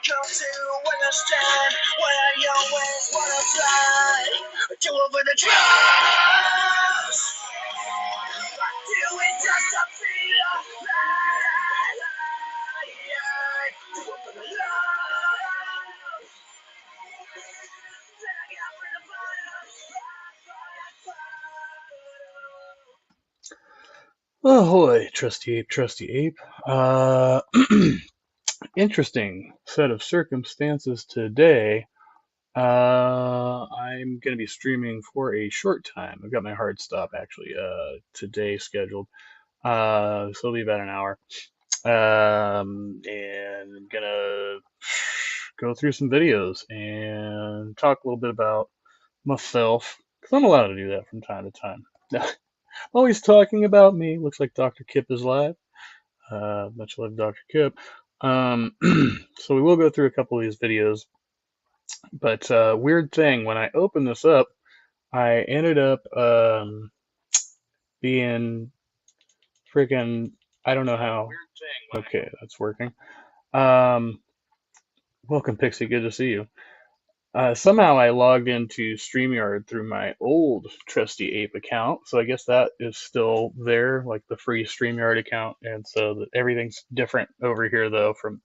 come to understand why I always wanna fly to over the drugs. Do it just to feel alive. To over the love that I got from the bottom. Ahoy, trusty ape. Interesting set of circumstances today. I'm going to be streaming for a short time. I've got my hard stop actually today scheduled. So it'll be about an hour. And I'm gonna go through some videos and talk a little bit about myself because I'm allowed to do that from time to time. Always talking about me. Looks like Dr. Kip is live. Much love, Dr. Kip. So we will go through a couple of these videos, but weird thing, when I opened this up, I ended up being freaking, I don't know how. Okay, that's working. Um, Welcome, Pixie. Good to see you. Somehow I logged into StreamYard through my old Trusty Ape account, so I guess that is still there, like the free StreamYard account, and so everything's different over here though from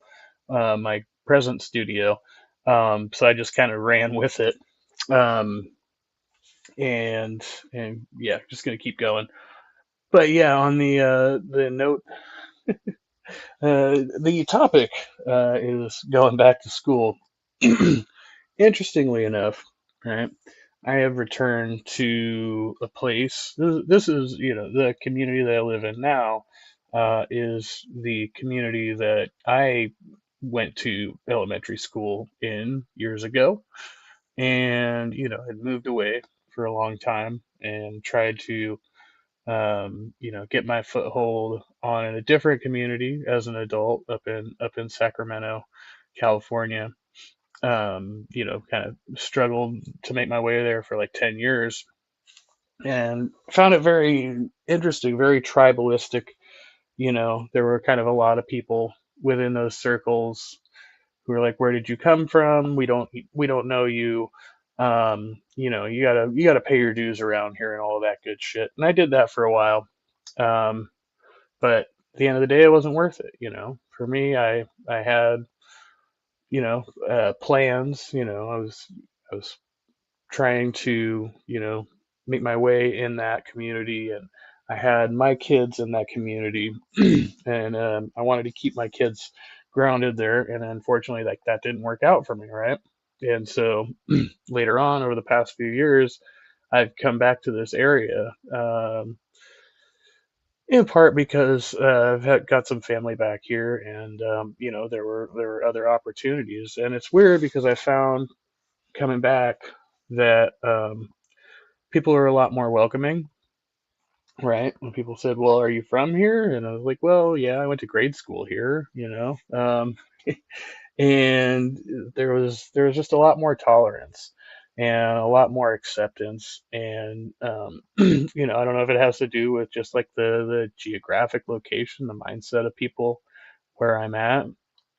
my present studio. So I just kind of ran with it, um, and yeah, just gonna keep going. But yeah, on the note, the topic is going back to school. Interestingly enough, right, I have returned to a place. This is, the community that I live in now is the community that I went to elementary school in years ago, and had moved away for a long time and tried to, get my foothold on a different community as an adult up in Sacramento, California. Kind of struggled to make my way there for like 10 years and found it very interesting, very tribalistic. There were kind of a lot of people within those circles who were like, "Where did you come from? We don't know you. You gotta pay your dues around here and all of that good shit." And I did that for a while. Um, but at the end of the day, it wasn't worth it. For me, I had plans. I was trying to, make my way in that community, and I had my kids in that community, and I wanted to keep my kids grounded there, and unfortunately, like that didn't work out for me, right? And so later on, over the past few years, I've come back to this area, in part because got some family back here, and there were other opportunities, and it's weird because I found coming back that people are a lot more welcoming, right? When people said, "Well, are you from here?" And I was like, "Well, yeah, I went to grade school here," and there was just a lot more tolerance and a lot more acceptance, and I don't know if it has to do with just like the geographic location, the mindset of people where I'm at,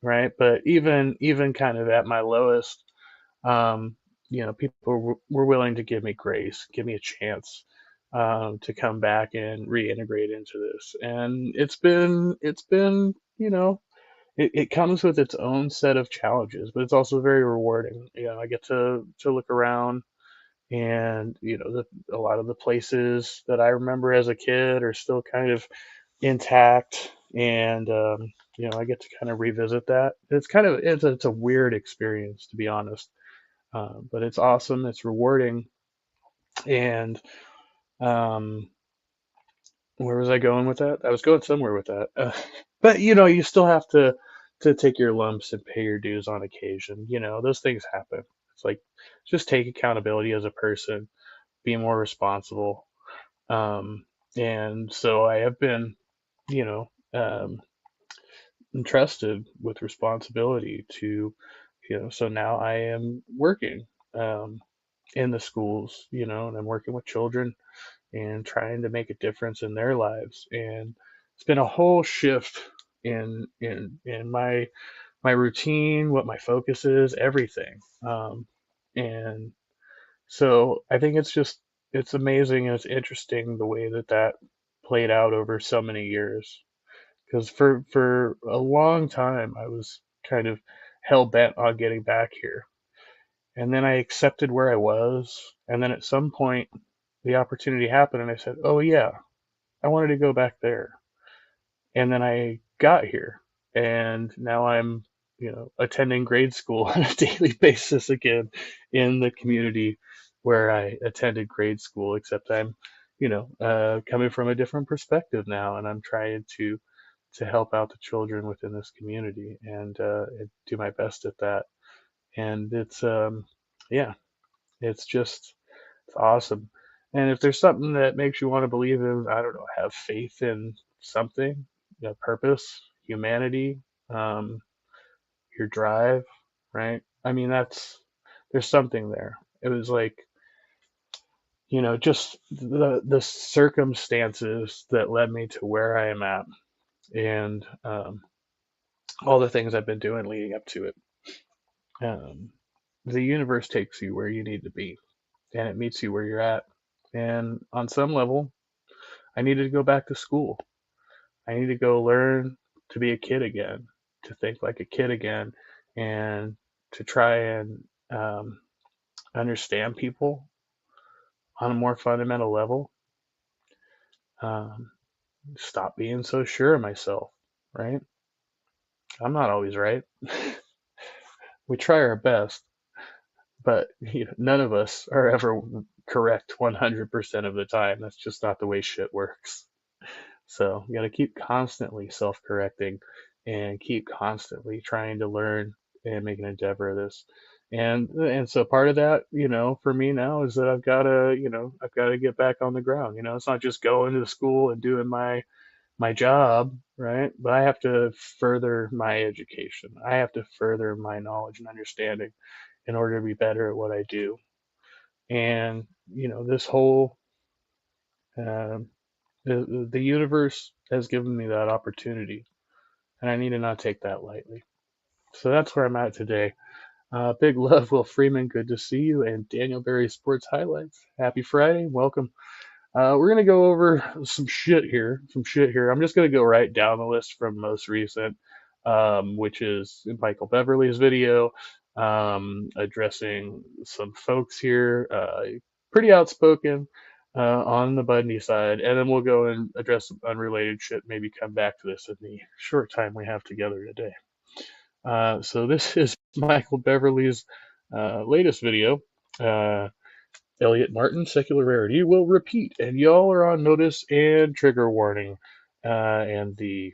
right? But even kind of at my lowest, um, people were willing to give me grace, give me a chance to come back and reintegrate into this. And it's been, it comes with its own set of challenges, but it's also very rewarding. I get to look around, and a lot of the places that I remember as a kid are still kind of intact, and I get to kind of revisit that. It's a weird experience, to be honest, but it's awesome. It's rewarding. And um, where was I going with that? I was going somewhere with that. But you still have to take your lumps and pay your dues on occasion. Those things happen. It's like just take accountability as a person, be more responsible. Um, and so I have been, you know, um, entrusted with responsibility to, so now I am working um, in the schools, and I'm working with children and trying to make a difference in their lives. And it's been a whole shift in my my routine, what my focus is, everything. And so I think it's amazing and it's interesting the way that that played out over so many years. Because for a long time I was kind of hell bent on getting back here, and then I accepted where I was, and then at some point the opportunity happened, and I said, "Oh yeah, I wanted to go back there." And then I got here, and now I'm, attending grade school on a daily basis again in the community where I attended grade school, except I'm, coming from a different perspective now, and I'm trying to help out the children within this community and do my best at that. And yeah, it's just it's awesome. And if there's something that makes you want to believe in, I don't know, have faith in something, purpose, humanity, um, your drive, right? I mean, there's something there. It was like, just the circumstances that led me to where I am at, and all the things I've been doing leading up to it. Um, the universe takes you where you need to be, and it meets you where you're at. And on some level, I needed to go back to school. I need to go learn to be a kid again, to think like a kid again, and to try and understand people on a more fundamental level. Um, Stop being so sure of myself, right? I'm not always right. We try our best, but none of us are ever correct 100% of the time. That's just not the way shit works. So you got to keep constantly self-correcting and keep constantly trying to learn and make an endeavor of this. And so part of that, for me now is that I've got to get back on the ground. It's not just going to school and doing my job, right? But I have to further my education. I have to further my knowledge and understanding in order to be better at what I do. And this whole um, the universe has given me that opportunity, and I need to not take that lightly. So that's where I'm at today. Big love, Will Freeman. Good to see you. And Daniel Berry Sports Highlights. Happy Friday. Welcome. We're going to go over some shit here. Some shit here. I'm just going to go right down the list from most recent, which is Michael Beverly's video addressing some folks here. Pretty outspoken on the Bundy side. And then we'll go and address some unrelated shit, maybe come back to this in the short time we have together today. So this is Michael Beverly's latest video. Uh, Elliot Martin, Secular Rarity, will repeat, and y'all are on notice and trigger warning. And the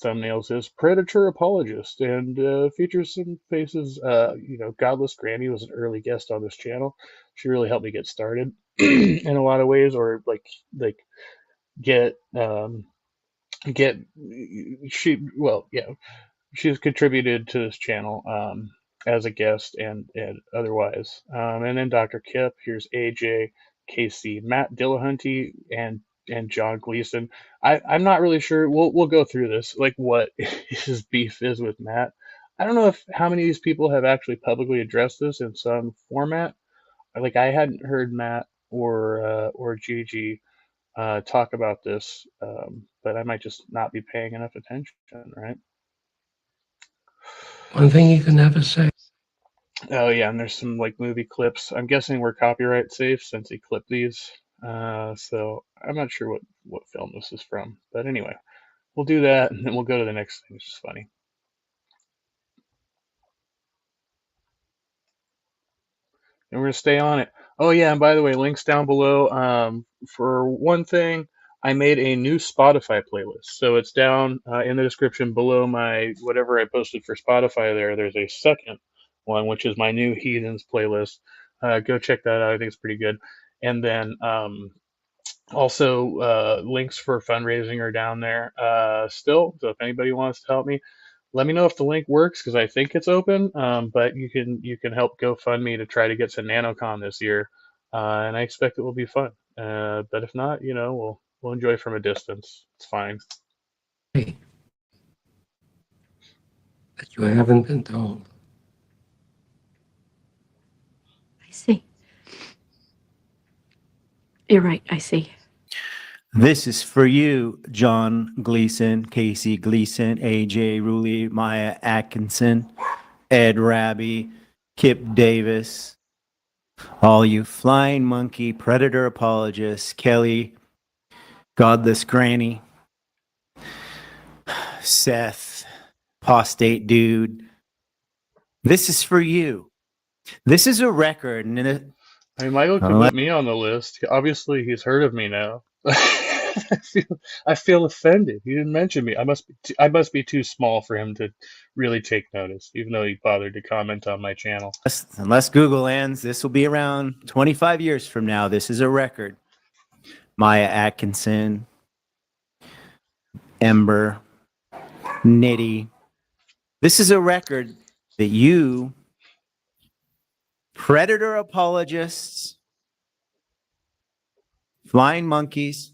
thumbnail says Predator Apologist and features some faces. Godless Granny was an early guest on this channel. She really helped me get started in a lot of ways, or like get get she well yeah she's contributed to this channel as a guest and otherwise. And then Dr. Kip, here's AJ, Casey, Matt Dillahunty, and John Gleason. I'm not really sure. We'll go through this, like what his beef is with Matt. I don't know if how many of these people have actually publicly addressed this in some format. Like I hadn't heard Matt or Gigi talk about this, but I might just not be paying enough attention, right? One thing you can never say. Oh yeah, and there's some like movie clips. I'm guessing we're copyright safe since he clipped these. So I'm not sure what film this is from, but anyway, we'll do that, and then we'll go to the next thing, which is funny. And we're gonna stay on it. Oh yeah, and by the way, links down below. For one thing, I made a new Spotify playlist, so it's down in the description below my whatever I posted for Spotify. There's a second one, which is my new Heathens playlist. Go check that out. I think it's pretty good. And then also links for fundraising are down there still. So if anybody wants to help me, let me know if the link works because I think it's open. But you can help GoFundMe to try to get to NanoCon this year, and I expect it will be fun. But if not, we'll enjoy from a distance. It's fine. Hey, But you haven't been told. I see. You're right, I see. This is for you, John Gleason, Casey Gleason, AJ Ruley, Maya Atkinson, Ed Raby, Kip Davis, all you flying monkey predator apologists, Kelly, Godless Granny, Seth, Apostate Dude. This is for you. This is a record, and I mean, Michael could unless put me on the list. Obviously, he's heard of me now. I feel offended. He didn't mention me. I must be too small for him to really take notice, even though he bothered to comment on my channel. unless Google ends, this will be around 25 years from now. This is a record. Maya Atkinson, Ember, Nitty. This is a record that you, predator apologists, flying monkeys,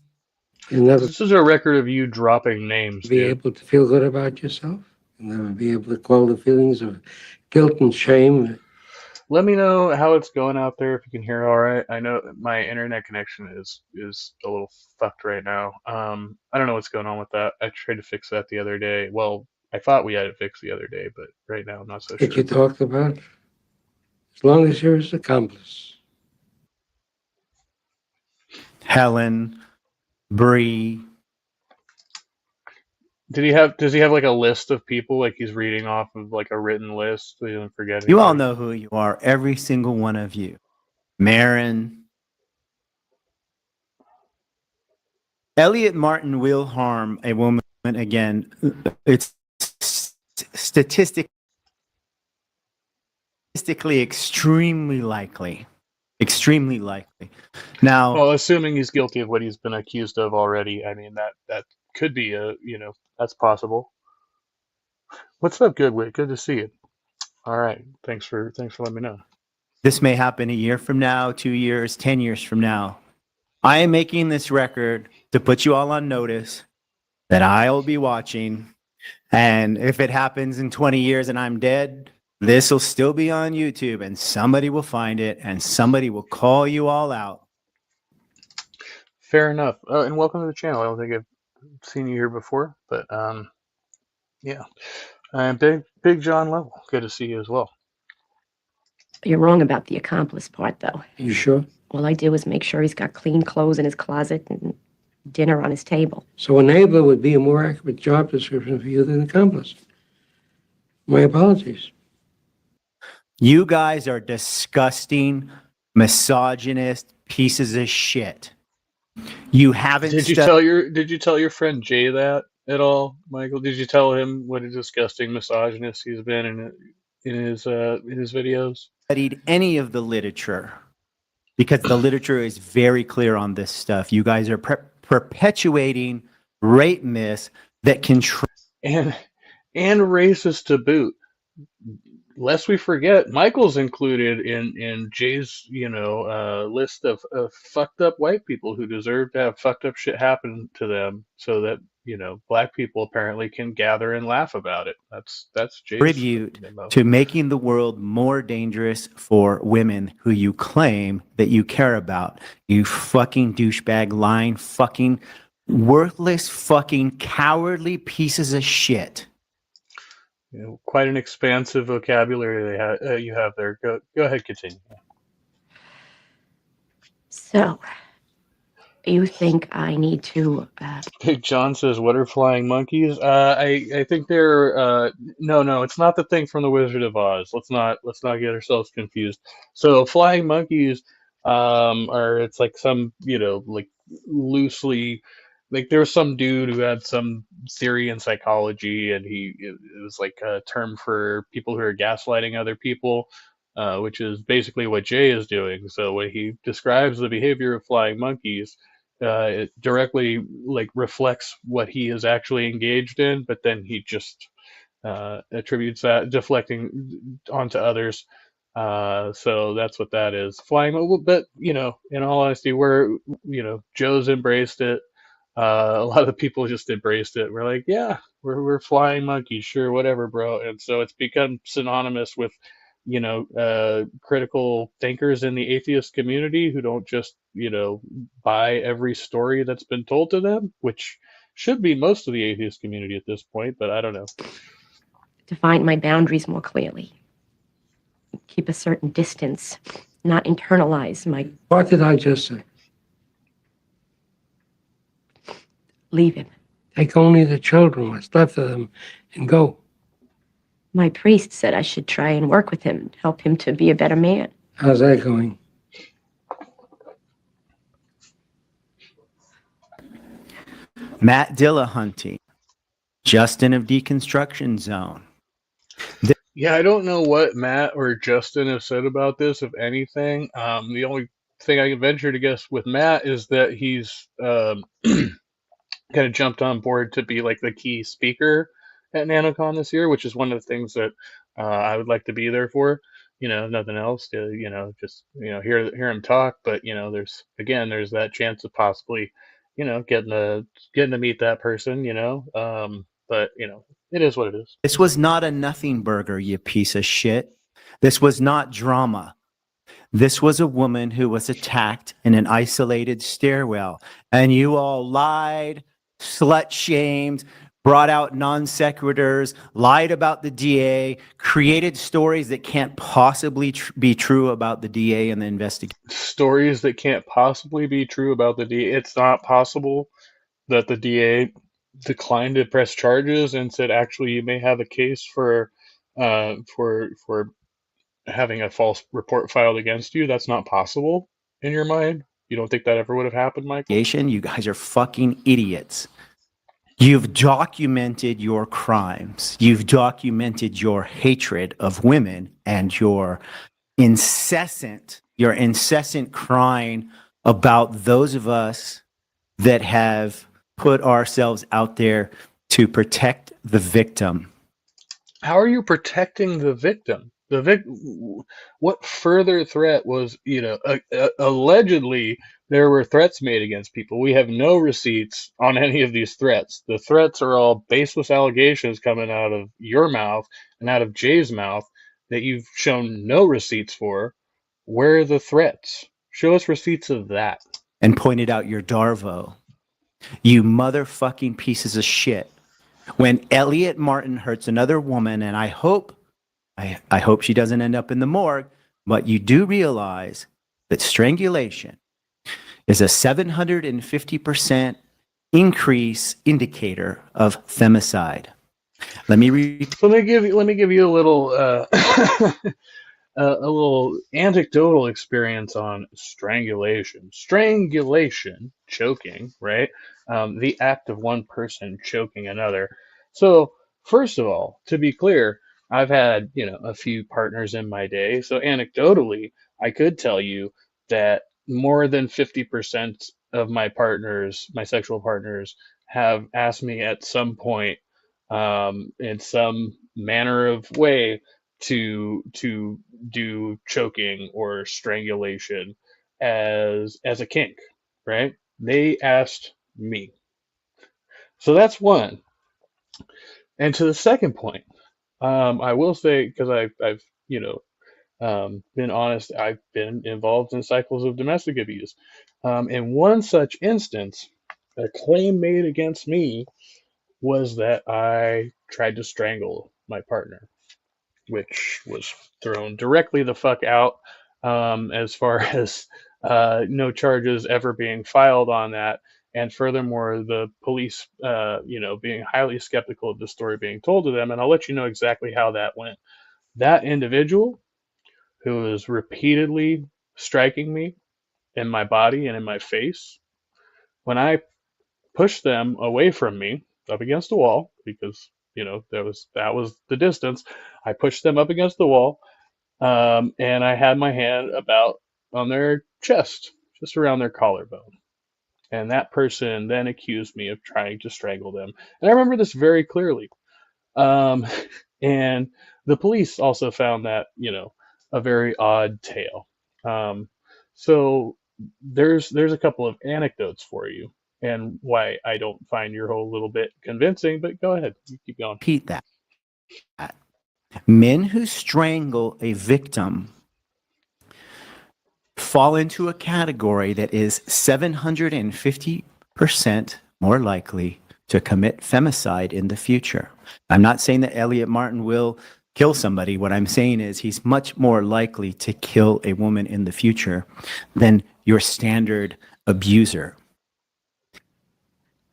You'll never This is a record of you dropping names, be dude. able to feel good about yourself. You'll never be able to quell the feelings of guilt and shame. Let me know how it's going out there if you can hear all right. I know my internet connection is a little fucked right now. I don't know what's going on with that. I tried to fix that the other day. Well, I thought we had it fixed the other day, but right now I'm not so That sure. you talked about, as long as you're his accomplice. Helen, Bree. Does he have like a list of people like he's reading off of like a written list so he doesn't forget You all anybody? know who you are, every single one of you. Marin, Elliot Martin will harm a woman again. It's statistically extremely likely. Extremely likely. Now, Well, assuming he's guilty of what he's been accused of already, I mean that could be that's possible. What's up, Goodwit? Good to see you. All right, thanks for letting me know. this may happen a year from now, 2 years, 10 years from now. I am making this record to put you all on notice that I will be watching. And if it happens in 20 years and I'm dead, this will still be on YouTube and somebody will find it and somebody will call you all out. Fair enough. And welcome to the channel. I don't think I've seen you here before, but yeah. And Big John Level, good to see you as well. You're wrong about the accomplice part, though. You sure? All I did was make sure he's got clean clothes in his closet and dinner on his table. So enabler would be a more accurate job description for you than accomplice. My apologies. You guys are disgusting, misogynist pieces of shit. You haven't Did you tell your friend Jay that at all, Michael? Did you tell him what a disgusting misogynist he's been in his videos? studied any of the literature because the literature is very clear on this stuff. You guys are perpetuating rape myths that can And racist to boot. Lest we forget, Michael's included in Jay's list of fucked up white people who deserve to have fucked up shit happen to them, so that black people apparently can gather and laugh about it. That's Jay's contribute memo. to making the world more dangerous for women who you claim that you care about. You fucking douchebag, lying, fucking worthless, fucking cowardly pieces of shit. Quite an expansive vocabulary you have there. Go ahead, continue. So, you think I need to, Big John says, "What are flying monkeys?" I think they're no, it's not the thing from the Wizard of Oz. Let's not get ourselves confused. So flying monkeys are it's like some like loosely like there was some dude who had some theory in psychology, and it was like a term for people who are gaslighting other people, which is basically what Jay is doing. So when he describes the behavior of flying monkeys, it directly like reflects what he is actually engaged in, but then he just attributes that deflecting onto others. So that's what that is. Flying, but in all honesty, Joe's embraced it. a lot of the people just embraced it. We're like, yeah, we're flying monkeys, sure, whatever, bro. And so it's become synonymous with, critical thinkers in the atheist community who don't just, buy every story that's been told to them, which should be most of the atheist community at this point, but I don't know. Define my boundaries more clearly. Keep a certain distance, not internalize my What did I just say? leave him. Take only the children, what's left of them, and go. My priest said I should try and work with him, help him to be a better man. How's that going? Matt Dillahunty, Justin of Deconstruction Zone. Yeah, I don't know what Matt or Justin have said about this, if anything. The only thing I can venture to guess with Matt is that he's kind of jumped on board to be like the key speaker at NanoCon this year, which is one of the things that I would like to be there for. Nothing else to, just hear him talk. But there's that chance of possibly, getting to meet that person. But it is what it is. This was not a nothing burger, you piece of shit. This was not drama. This was a woman who was attacked in an isolated stairwell, and you all lied, slut shamed, brought out non sequiturs, lied about the DA, created stories that can't possibly be true about the DA and the investigation. Stories that can't possibly be true about the DA. It's not possible that the DA declined to press charges and said, actually, you may have a case for having a false report filed against you. That's not possible in your mind. You don't think that ever would have happened, Michael? You guys are fucking idiots. You've documented your crimes. You've documented your hatred of women and your incessant crying about those of us that have put ourselves out there to protect the victim. How are you protecting the victim? What further threat was, allegedly there were threats made against people. We have no receipts on any of these threats. The threats are all baseless allegations coming out of your mouth and out of Jay's mouth that you've shown no receipts for. Where are the threats? Show us receipts of that. And pointed out your Darvo. You motherfucking pieces of shit. When Elliot Martin hurts another woman, and I hope she doesn't end up in the morgue, but you do realize that strangulation is a 750% increase indicator of femicide. Let me give you a little a little anecdotal experience on strangulation. Strangulation, choking, right? The act of one person choking another. So, first of all, to be clear, I've had, a few partners in my day. So anecdotally, I could tell you that more than 50% of my partners, my sexual partners, have asked me at some point, in some manner of way, to do choking or strangulation as a kink, right? They asked me. So that's one. And to the second point, I will say, because I've been honest, I've been involved in cycles of domestic abuse. In one such instance, a claim made against me was that I tried to strangle my partner, which was thrown directly the fuck out, as far as no charges ever being filed on that. And furthermore, the police, being highly skeptical of the story being told to them. And I'll let you know exactly how that went. That individual who was repeatedly striking me in my body and in my face, when I pushed them away from me up against the wall, because that was the distance, I pushed them up against the wall, and I had my hand about on their chest, just around their collarbone. And that person then accused me of trying to strangle them. And I remember this very clearly. And the police also found that, a very odd tale. So there's a couple of anecdotes for you. and why I don't find your whole little bit convincing. But go ahead, you keep going. Repeat that. Men who strangle a victim fall into a category that is 750% more likely to commit femicide in the future. I'm not saying that Elliot Martin will kill somebody. What I'm saying is he's much more likely to kill a woman in the future than your standard abuser.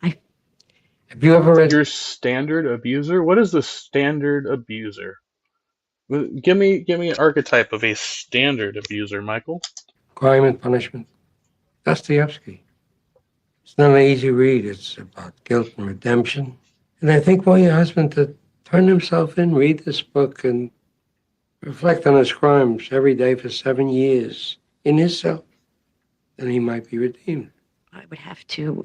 Have you ever read? Your standard abuser? What is the standard abuser? Give me an archetype of a standard abuser, Michael. Crime and Punishment? Dostoevsky. It's not an easy read. It's about guilt and redemption. And I think for your husband to turn himself in, read this book, and reflect on his crimes every day for 7 years in his cell, then he might be redeemed. I would have to.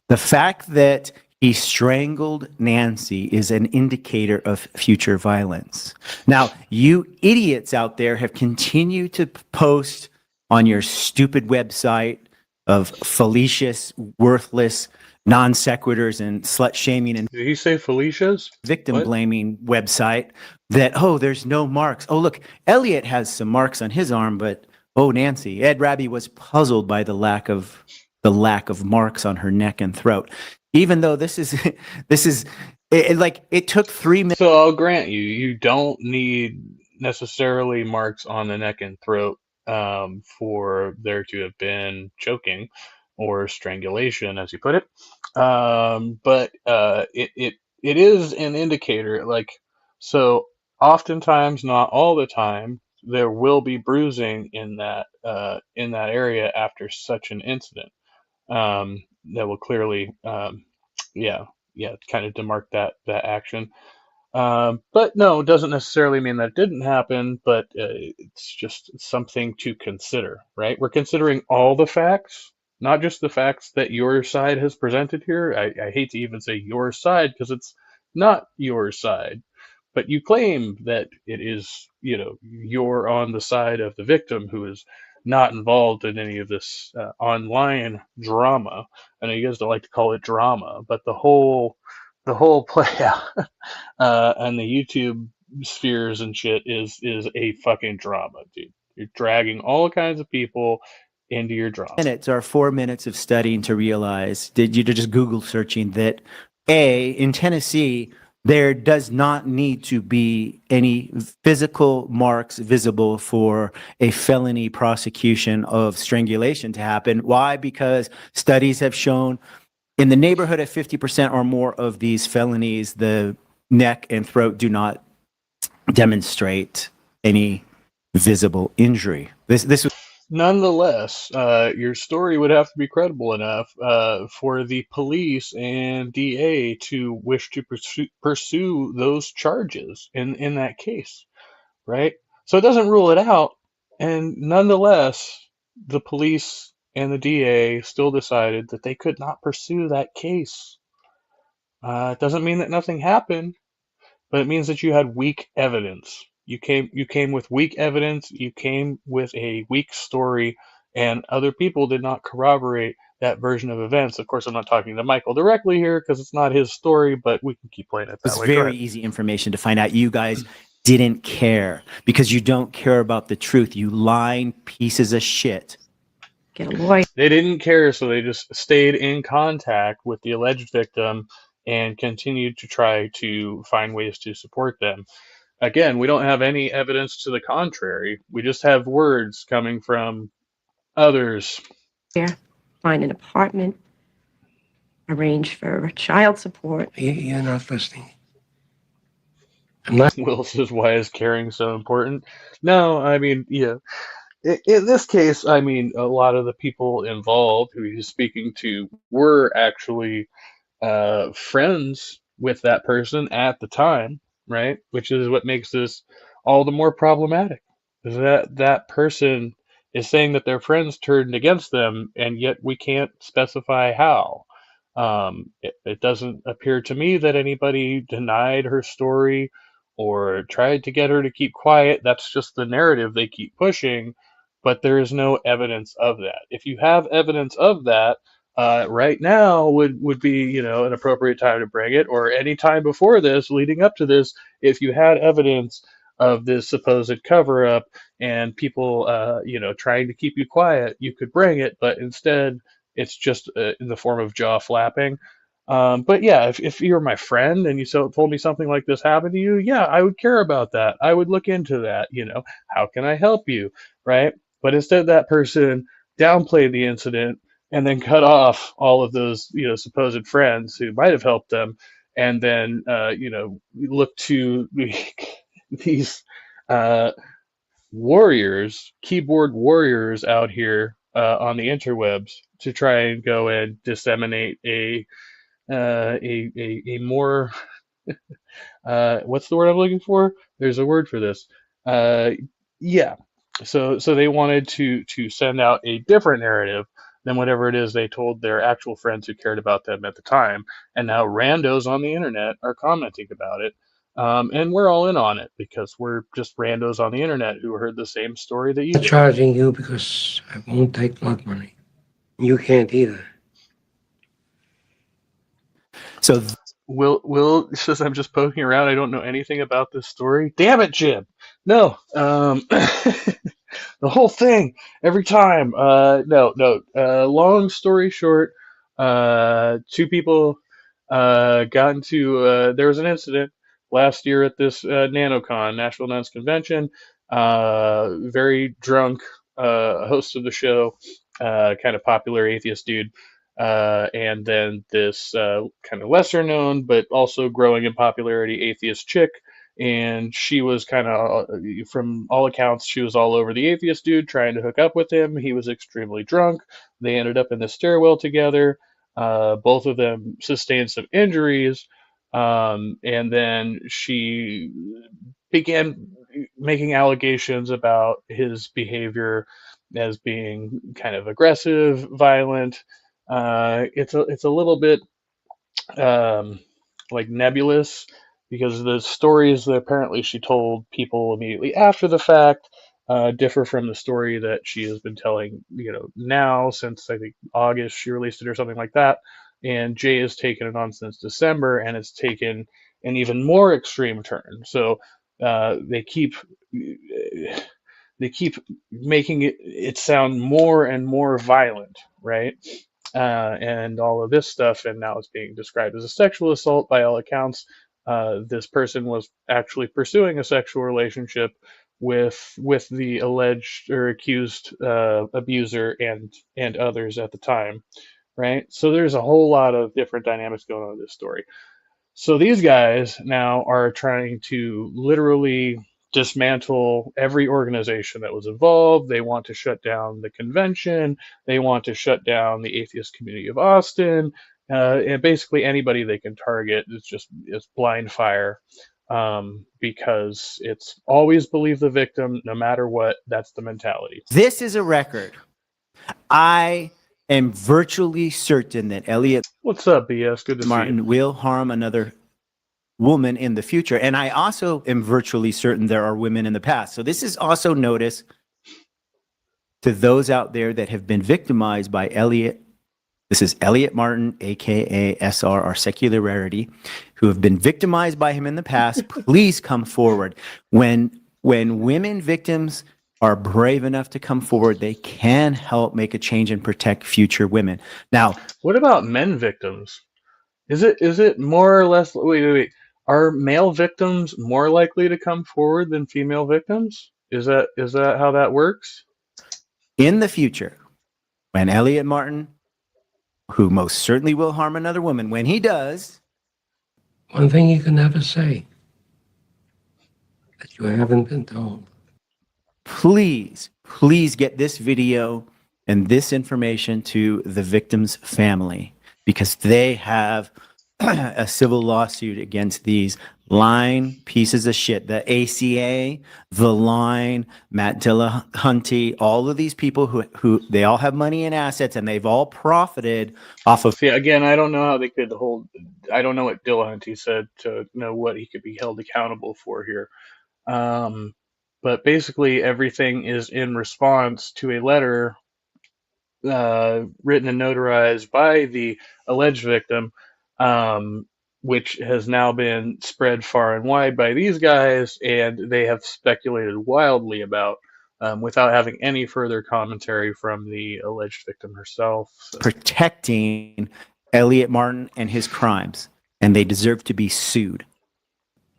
The fact that he strangled Nancy is an indicator of future violence. Now, you idiots out there have continued to post on your stupid website of fallacious, worthless, non sequiturs and slut shaming and Did he say Felicia's? victim What? blaming website that, oh, there's no marks. Oh, look, Elliot has some marks on his arm, but oh, Nancy, Ed Raby was puzzled by the lack of marks on her neck and throat. Even though this is it took 3 minutes. So I'll grant you, you don't need necessarily marks on the neck and throat for there to have been choking or strangulation, as you put it. But it is an indicator. Like, so oftentimes, not all the time, there will be bruising in that area after such an incident. That will clearly, yeah, kind of demark that action. But no, it doesn't necessarily mean that it didn't happen, but it's just something to consider, right? We're considering all the facts, not just the facts that your side has presented here. I hate to even say your side because it's not your side, but you claim that it is, you're on the side of the victim who is not involved in any of this online drama. I know you guys don't like to call it drama, but the whole play out and the YouTube spheres and shit is a fucking drama, dude. You're dragging all kinds of people into your drama. Minutes or 4 minutes of studying to realize, did you just Google searching that in Tennessee, there does not need to be any physical marks visible for a felony prosecution of strangulation to happen. Why? Because studies have shown in the neighborhood of 50% or more of these felonies, the neck and throat do not demonstrate any visible injury. This was Nonetheless, your story would have to be credible enough for the police and DA to wish to pursue those charges in that case, right? So it doesn't rule it out. And nonetheless, the police and the DA still decided that they could not pursue that case. It doesn't mean that nothing happened, but it means that you had weak evidence. You came with weak evidence, you came with a weak story, and other people did not corroborate that version of events. Of course, I'm not talking to Michael directly here because it's not his story, but we can keep playing it that way. Go very ahead. easy information to find out. You guys didn't care because you don't care about the truth. You lying pieces of shit. Get a lawyer. They didn't care, so they just stayed in contact with the alleged victim and continued to try to find ways to support them. Again, we don't have any evidence to the contrary. We just have words coming from others. Find an apartment. Arrange for child support. You're not listening. I'm not. Will says, why is caring so important? No, I mean, yeah. In this case, I mean, a lot of the people involved who he's speaking to were actually friends with that person at the time, right? Which is what makes this all the more problematic. Is that person is saying that their friends turned against them, and yet we can't specify how. It doesn't appear to me that anybody denied her story or tried to get her to keep quiet. That's just the narrative they keep pushing, but there is no evidence of that. If you have evidence of that, right now would be, an appropriate time to bring it, or any time before this, leading up to this, if you had evidence of this supposed cover up and people, trying to keep you quiet, you could bring it, but instead it's just in the form of jaw flapping. But yeah, if you're my friend and told me something like this happened to you, yeah, I would care about that. I would look into that. How can I help you, right? But instead, that person downplayed the incident and then cut off all of those, supposed friends who might have helped them, and then, look to these uh, warriors, keyboard warriors out here on the interwebs to try and go and disseminate a more what's the word I'm looking for? There's a word for this. Uh, yeah. So they wanted to send out a different narrative than whatever it is they told their actual friends who cared about them at the time, and now randos on the internet are commenting about it. And we're all in on it because we're just randos on the internet who heard the same story that you Not did. charging you because I won't take blood money. You can't either. So Will says I'm just poking around. I don't know anything about this story. Damn it, Jim. No. The whole thing every time. No, no. Long story short, two people got into. There was an incident last year at this NanoCon, National Nuns Convention. Very drunk host of the show, kind of popular atheist dude, and then this kind of lesser known but also growing in popularity atheist chick. And she was kind of, from all accounts, she was all over the atheist dude trying to hook up with him. He was extremely drunk. They ended up in the stairwell together. Both of them sustained some injuries. And then she began making allegations about his behavior as being kind of aggressive, violent. It's a little bit like nebulous because the stories that apparently she told people immediately after the fact differ from the story that she has been telling, now since I think August she released it or something like that. And Jay has taken it on since December, and it's taken an even more extreme turn. So they keep making it sound more and more violent, right? And all of this stuff, and now it's being described as a sexual assault by all accounts. This person was actually pursuing a sexual relationship with the alleged or accused abuser and others at the time, right? So there's a whole lot of different dynamics going on in this story. So these guys now are trying to literally dismantle every organization that was involved. They want to shut down the convention. They want to shut down the atheist community of Austin. And basically anybody they can target is blind fire, because it's always believe the victim no matter what. That's the mentality. this is a record. I am virtually certain that Elliot What's up, BS? Good to see Martin you. will harm another woman in the future. And I also am virtually certain there are women in the past. So this is also notice to those out there that have been victimized by Elliot. This is Elliot Martin, aka SR, our secular rarity, who have been victimized by him in the past. Please come forward. When women victims are brave enough to come forward, they can help make a change and protect future women. Now, What about men victims? Is it more or less? Wait. Are male victims more likely to come forward than female victims? Is that how that works? in the future, when Elliot Martin, who most certainly will harm another woman, when he does, One thing you can never say that you haven't been told. please get this video and this information to the victim's family, because they have a civil lawsuit against these lying pieces of shit. The ACA, The Line, Matt Dillahunty, all of these people who they all have money and assets, and they've all profited off of. See, again, I don't know how they could hold. I don't know what Dillahunty said to know what he could be held accountable for here. But basically, everything is in response to a letter written and notarized by the alleged victim, um, which has now been spread far and wide by these guys, and they have speculated wildly about, without having any further commentary from the alleged victim herself. So. Protecting Elliot Martin and his crimes, and they deserve to be sued.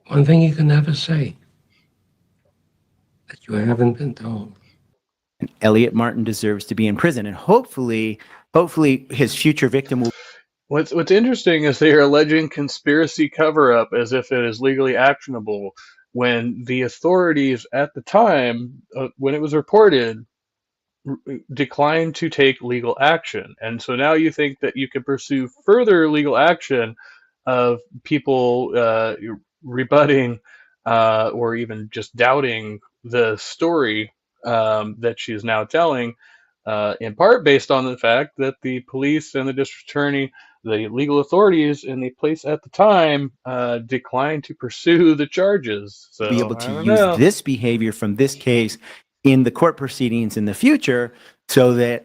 One thing you can never say that you haven't been told. And Elliot Martin deserves to be in prison, and hopefully his future victim will. What's interesting is they are alleging conspiracy cover-up as if it is legally actionable, when the authorities at the time, when it was reported, declined to take legal action. And so now you think that you can pursue further legal action of people rebutting or even just doubting the story that she's now telling, in part based on the fact that the police and the district attorney, the legal authorities in the place at the time, declined to pursue the charges. So be able to use this behavior from this case in the court proceedings in the future, so that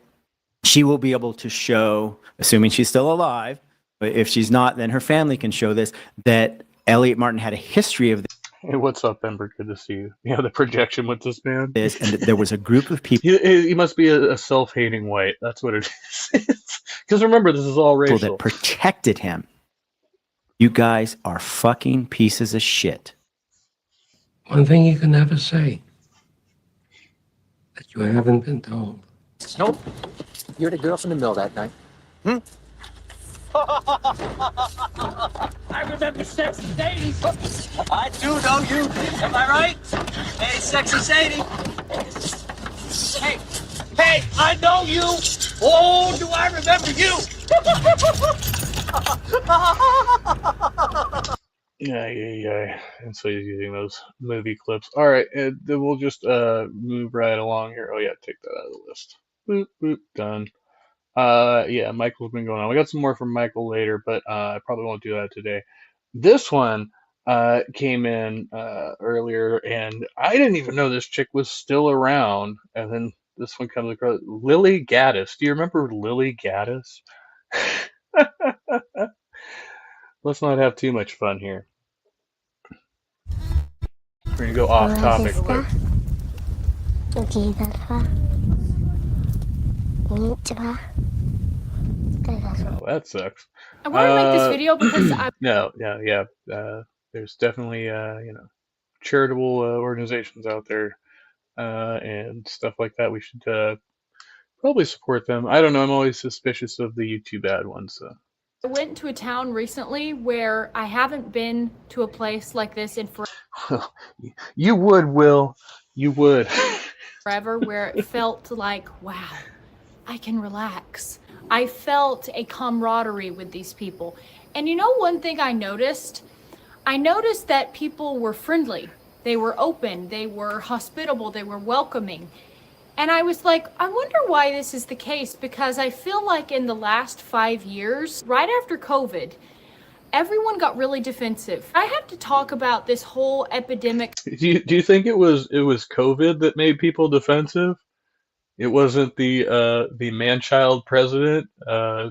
she will be able to show, assuming she's still alive, but if she's not, then her family can show this, that Elliot Martin had a history of Hey, what's up, Ember? Good to see you. Yeah, the projection with this man. this, and that there was a group of people He must be a self-hating white. That's what it is. Because remember, this is all racial. that protected him. You guys are fucking pieces of shit. One thing you can never say that you haven't been told. Nope. You're the girl from the mill that night. I remember Sexy Sadie. I do know you. Am I right? Hey, Sexy Sadie. Hey, I know you. Oh, do I remember you? Yeah. And so he's using those movie clips. All right, and then we'll just move right along here. Oh yeah, take that out of the list. Boop boop, done. Yeah, Michael's been going on. We got some more from Michael later, but I probably won't do that today. This one came in earlier, and I didn't even know this chick was still around. And then this one comes across, Lily Gaddis. Do you remember Lily Gaddis? Let's not have too much fun here. We're gonna go off topic, but おじいださ。こんにちは。誰だそう。 oh, that sucks. I want to make this video because I No, yeah. There's definitely charitable organizations out there and stuff like that. We should probably support them. I don't know. I'm always suspicious of the YouTube ad ones. So. went to a town recently where I haven't been to a place like this in You would, Will. You would. forever, where it felt like, wow, I can relax. I felt a camaraderie with these people. And you know, one thing I noticed that people were friendly. They were open, they were hospitable, they were welcoming. And I was like, I wonder why this is the case, because I feel like in the last 5 years, right after COVID, everyone got really defensive. I have to talk about this whole epidemic. Do you think it was COVID that made people defensive? It wasn't the man-child president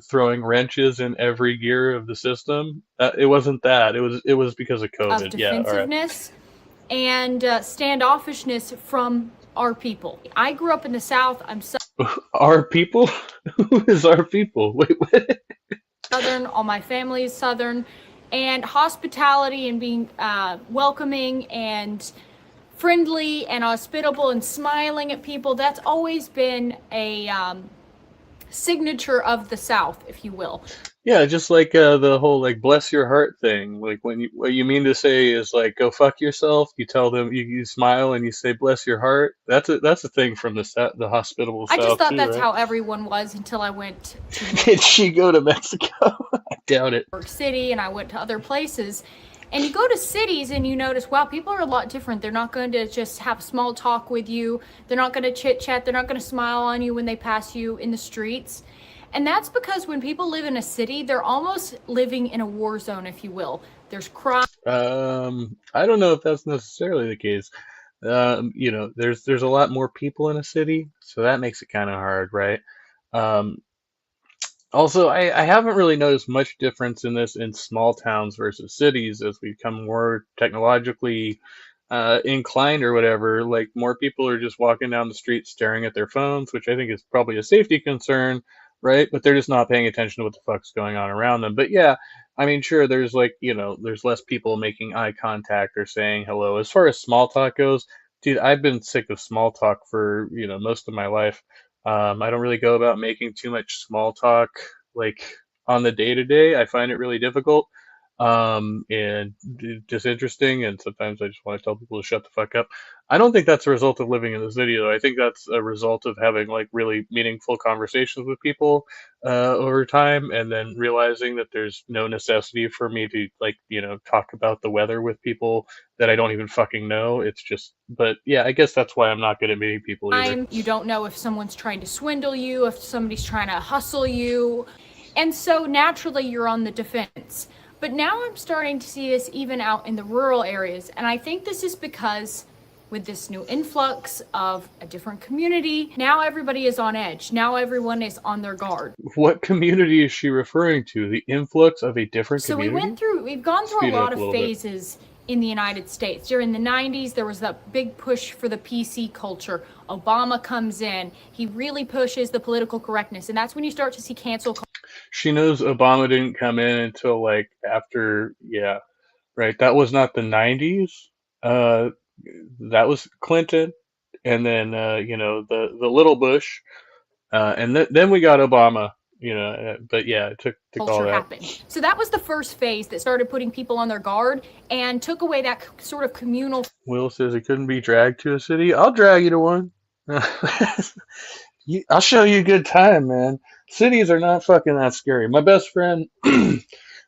throwing wrenches in every gear of the system. It wasn't that. It was because of COVID. Of defensiveness and standoffishness from our people. I grew up in the South. I'm Our people? Who is our people? Wait, what? Southern. All my family is Southern. And hospitality and being welcoming and friendly and hospitable and smiling at people, that's always been a signature of the South, if you will. Yeah, just like the whole like bless your heart thing. Like when what you mean to say is like go fuck yourself. You tell them you smile and you say bless your heart. That's a thing from the hospitable I South. just thought too, that's right? how everyone was until I went to Did she go to Mexico? I doubt it. New York City and I went to other places. And you go to cities and you notice, wow, people are a lot different. They're not going to just have small talk with you. They're not going to chit chat. They're not going to smile on you when they pass you in the streets. And that's because when people live in a city, they're almost living in a war zone, if you will. There's crime. I don't know if that's necessarily the case. You know, there's a lot more people in a city, so that makes it kind of hard, right? Um, Also, I haven't really noticed much difference in this in small towns versus cities as we become more technologically inclined or whatever. Like, more people are just walking down the street staring at their phones, which I think is probably a safety concern, right? But they're just not paying attention to what the fuck's going on around them. But yeah, I mean, sure, there's like, there's less people making eye contact or saying hello. As far as small talk goes, dude, I've been sick of small talk for, most of my life. I don't really go about making too much small talk like on the day to day. I find it really difficult, and just interesting. And sometimes I just want to tell people to shut the fuck up. I don't think that's a result of living in the city, though. I think that's a result of having like really meaningful conversations with people over time, and then realizing that there's no necessity for me to like talk about the weather with people that I don't even fucking know. It's just, but yeah, I guess that's why I'm not good at meeting people either. You don't know if someone's trying to swindle you, if somebody's trying to hustle you. And so naturally you're on the defense. But now I'm starting to see this even out in the rural areas. And I think this is because with this new influx of a different community, now everybody is on edge. Now everyone is on their guard. What community is she referring to? The influx of a different So community? we've gone through Speed a it lot up a of little bit. phases in the United States. During the 90s, there was that big push for the PC culture. Obama comes in, he really pushes the political correctness, and that's when you start to see cancel She knows Obama didn't come in until like after, yeah, right. That was not the 90s. That was Clinton, and then the little Bush, and then we got Obama. But yeah, it took all culture that. happen. So that was the first phase that started putting people on their guard and took away that sort of communal Will says he couldn't be dragged to a city. I'll drag you to one. I'll show you a good time, man. Cities are not fucking that scary. My best friend,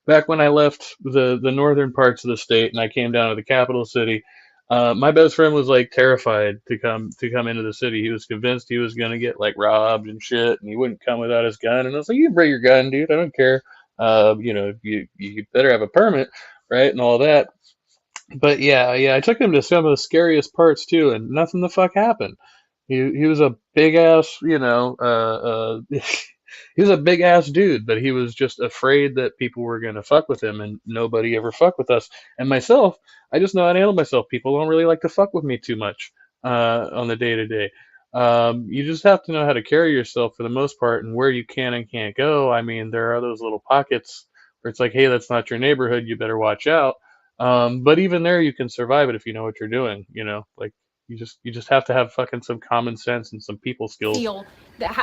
back when I left the northern parts of the state and I came down to the capital city, my best friend was like terrified to come into the city. He was convinced he was gonna get like robbed and shit, and he wouldn't come without his gun. And I was like, "You can bring your gun, dude. I don't care. You better have a permit, right, and all that." But yeah, I took him to some of the scariest parts too, and nothing the fuck happened. He was a big ass, he was a big ass dude, but he was just afraid that people were gonna fuck with him, and nobody ever fucked with us. And myself, I just know how to handle myself. People don't really like to fuck with me too much on the day to day. You just have to know how to carry yourself for the most part, and where you can and can't go. I mean, there are those little pockets where it's like, hey, that's not your neighborhood. You better watch out. But even there, you can survive it if you know what you're doing. Like you just have to have fucking some common sense and some people skills. feel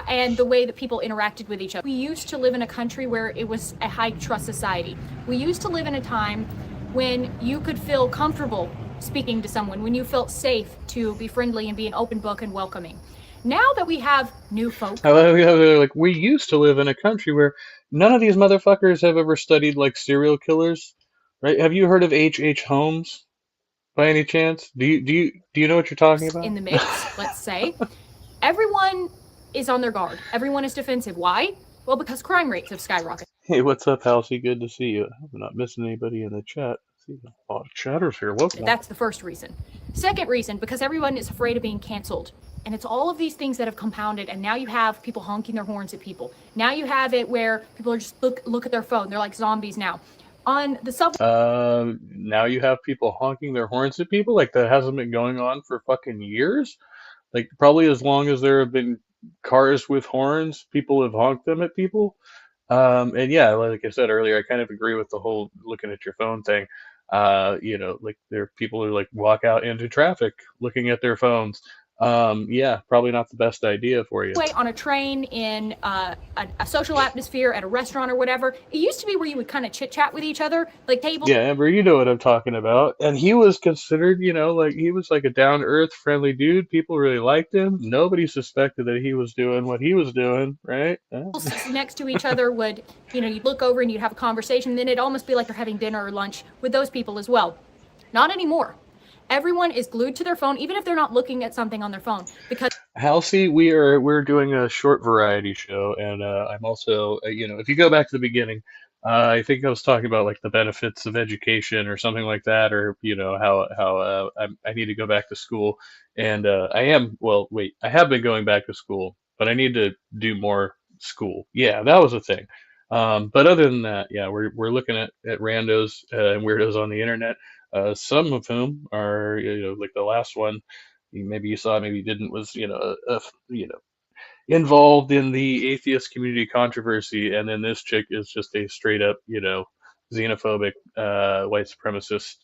and the way that people interacted with each other. We used to live in a country where it was a high trust society. We used to live in a time when you could feel comfortable speaking to someone, when you felt safe to be friendly and be an open book and welcoming. Now that we have new folk, Like, we used to live in a country where none of these motherfuckers have ever studied like serial killers, right? Have you heard of H.H. Holmes by any chance? Do you know what you're talking about? in the mix, let's say, everyone is on their guard. Everyone is defensive. Why? Well, because crime rates have skyrocketed. Hey, what's up, Halsey? Good to see you. I'm not missing anybody in the chat. I see a lot of chatters here. Welcome. That's the first reason. Second reason, because everyone is afraid of being canceled. And it's all of these things that have compounded, and now you have people honking their horns at people. Now you have it where people are just look at their phone. They're like zombies now. On the subway, Now you have people honking their horns at people like that hasn't been going on for fucking years. Like, probably as long as there have been cars with horns, people have honked them at people. And yeah, like I said earlier, I kind of agree with the whole looking at your phone thing. Like there are people who like walk out into traffic looking at their phones. Yeah, probably not the best idea for you. on a train, in a social atmosphere, at a restaurant or whatever. It used to be where you would kind of chit chat with each other, like tables. Yeah, Amber, you know what I'm talking about. And he was considered, like he was like a down to earth, friendly dude. People really liked him. Nobody suspected that he was doing what he was doing, right? Yeah. Next to each other would, you'd look over and you'd have a conversation. And then it'd almost be like you're having dinner or lunch with those people as well. Not anymore. Everyone is glued to their phone, even if they're not looking at something on their phone, because Halsey, we're doing a short variety show, and I'm also, if you go back to the beginning, I think I was talking about like the benefits of education or something like that, or how I need to go back to school, and I have been going back to school, but I need to do more school. Yeah, that was a thing. But other than that, yeah, we're looking at randos and weirdos on the internet. Some of whom are, like the last one, maybe you saw, maybe you didn't, was, involved in the atheist community controversy, and then this chick is just a straight up, xenophobic white supremacist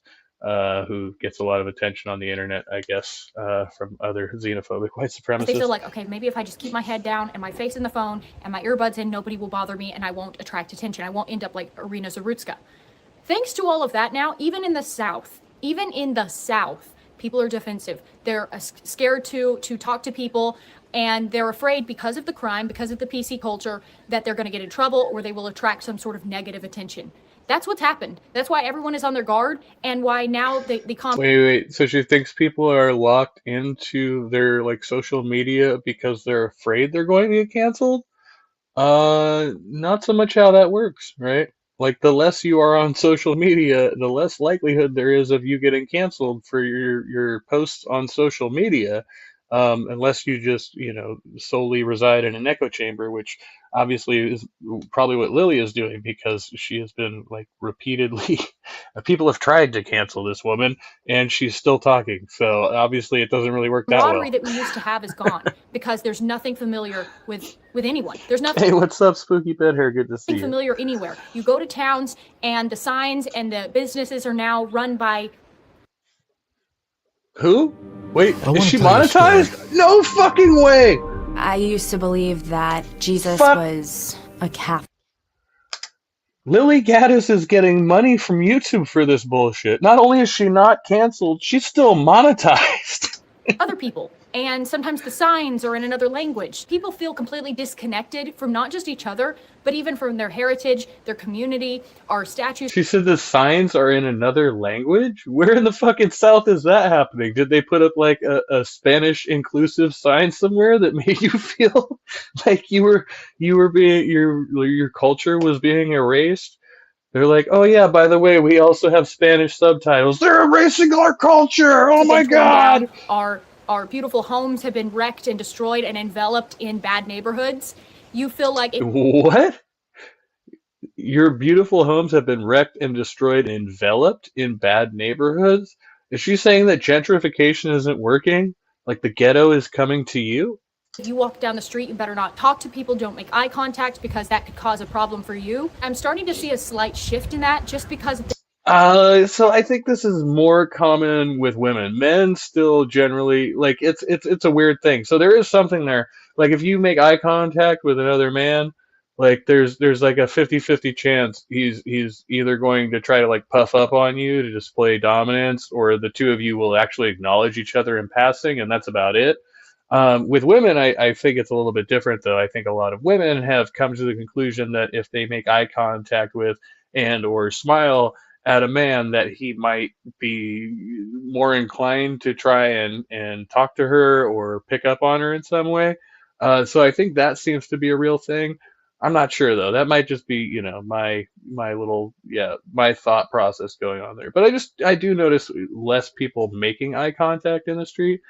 who gets a lot of attention on the internet, I guess, from other xenophobic white They feel supremacists. like, okay, maybe if I just keep my head down and my face in the phone and my earbuds in, nobody will bother me and I won't attract attention. I won't end up like Irina Zarutska. Thanks to all of that now, even in the South, people are defensive. They're scared to talk to people, and they're afraid because of the crime, because of the PC culture, that they're going to get in trouble or they will attract some sort of negative attention. That's what's happened. That's why everyone is on their guard, and why now the Wait. So she thinks people are locked into their like social media because they're afraid they're going to get canceled? Not so much how that works, right? Like the less you are on social media, the less likelihood there is of you getting canceled for your posts on social media, unless you just, solely reside in an echo chamber, which obviously is probably what Lily is doing because she has been like repeatedly, people have tried to cancel this woman and she's still talking. So obviously it doesn't really work that well. camaraderie that we used to have is gone because there's nothing familiar with anyone. There's nothing Hey, what's up, Spooky Bed Hair? Good to see you. familiar anywhere. You go to towns and the signs and the businesses are now run by Who? Wait, I is wanna she tell you a monetized? No fucking way! I used to believe that Jesus Fuck. was a Catholic. Lily Gaddis is getting money from YouTube for this bullshit. Not only is she not canceled, she's still monetized. other people. And sometimes the signs are in another language. People feel completely disconnected from not just each other, but even from their heritage, their community, our statues. She said the signs are in another language? Where in the fucking South is that happening? Did they put up like a Spanish inclusive sign somewhere that made you feel like you were being your culture was being erased? They're like, oh yeah, by the way, we also have Spanish subtitles. They're erasing our culture. Oh have my been torn god. down. Our beautiful homes have been wrecked and destroyed and enveloped in bad neighborhoods. You feel like What? Your beautiful homes have been wrecked and destroyed and enveloped in bad neighborhoods? Is she saying that gentrification isn't working? Like the ghetto is coming to you? if you walk down the street, you better not talk to people, don't make eye contact because that could cause a problem for you. I'm starting to see a slight shift in that just because of So I think this is more common with women. Men still generally like it's a weird thing. So there is something there. Like if you make eye contact with another man, like there's like a 50-50 chance he's either going to try to like puff up on you to display dominance, or the two of you will actually acknowledge each other in passing, and that's about it. With women, I think it's a little bit different, though. I think a lot of women have come to the conclusion that if they make eye contact with and or smile at a man, that he might be more inclined to try and talk to her or pick up on her in some way. So I think that seems to be a real thing. I'm not sure though. That might just be, my little, my thought process going on there. But I do notice less people making eye contact in the street,